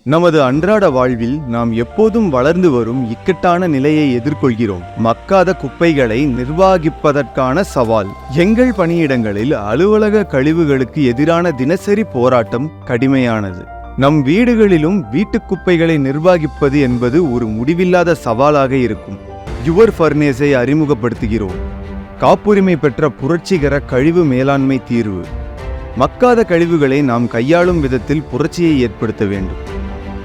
நமது அன்றாட வாழ்வில் நாம் எப்போதும் வளர்ந்து வரும் இக்கட்டான நிலையை எதிர்கொள்கிறோம். மக்காத குப்பைகளை நிர்வகிப்பதற்கான சவால். எங்கள் பணியிடங்களில் அலுவலக கழிவுகளுக்கு எதிரான தினசரி போராட்டம் கடுமையானது. நம் வீடுகளிலும் வீட்டுக் குப்பைகளை நிர்வகிப்பது என்பது ஒரு முடிவில்லாத சவாலாக இருக்கும். யுவர் ஃபர்னேஸை அறிமுகப்படுத்துகிறோம். காப்புரிமை பெற்ற புரட்சிகர கழிவு மேலாண்மை தீர்வு. மக்காத கழிவுகளை நாம் கையாளும் விதத்தில் புரட்சியை ஏற்படுத்த வேண்டும்.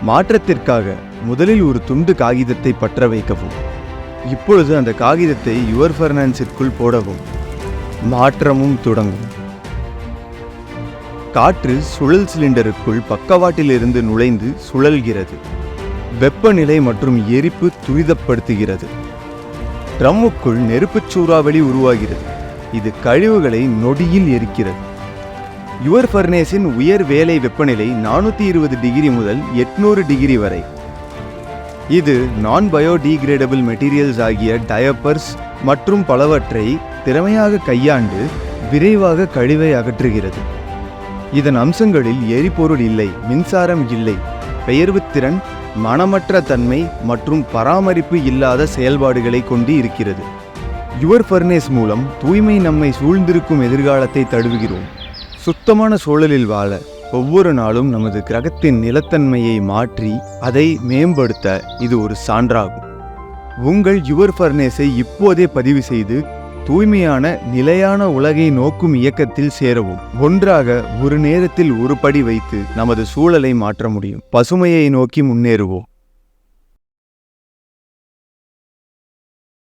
மாற்றத்திற்காக முதலில் ஒரு துண்டு காகிதத்தை பற்ற வைக்கவும். இப்பொழுது அந்த காகிதத்தை யுவர் ஃபர்னேஸிற்குள் போடவும். மாற்றமும் தொடங்கும். காற்று சுழல் சிலிண்டருக்குள் பக்கவாட்டிலிருந்து நுழைந்து சுழல்கிறது. வெப்பநிலை மற்றும் எரிப்பு துரிதப்படுத்துகிறது. ட்ரம்முக்குள் நெருப்புச் சூறாவளி உருவாகிறது. இது கழிவுகளை நொடியில் எரிக்கிறது. யுவர் ஃபர்னேஸின் உயர் வேலை வெப்பநிலை 420 டிகிரி முதல் 800 டிகிரி வரை. இது நான் பயோடிகிரேடபிள் மெட்டீரியல்ஸ் ஆகிய டயப்பர்ஸ் மற்றும் பலவற்றை திறமையாக கையாண்டு விரைவாக கழிவை அகற்றுகிறது. இதன் அம்சங்களில் எரிபொருள் இல்லை, மின்சாரம் இல்லை, பெயர்வுத்திறன், மனமற்ற தன்மை மற்றும் பராமரிப்பு இல்லாத செயல்பாடுகளை கொண்டு இருக்கிறது. யுவர் ஃபர்னேஸ் மூலம் தூய்மை நம்மை சூழ்ந்திருக்கும் எதிர்காலத்தை தழுவுகிறோம். சுத்தமான சூழலில் வாழ ஒவ்வொரு நாளும் நமது கிரகத்தின் நிலத்தன்மையை மாற்றி அதை மேம்படுத்த இது ஒரு சான்றாகும். உங்கள் யுவர் ஃபர்னேஸை இப்போதே பதிவு செய்து தூய்மையான நிலையான உலகை நோக்கும் இயக்கத்தில் சேரவும். ஒன்றாக ஒரு நேரத்தில் ஒரு படி வைத்து நமது சூழலை மாற்ற முடியும். பசுமையை நோக்கி முன்னேறுவோம்.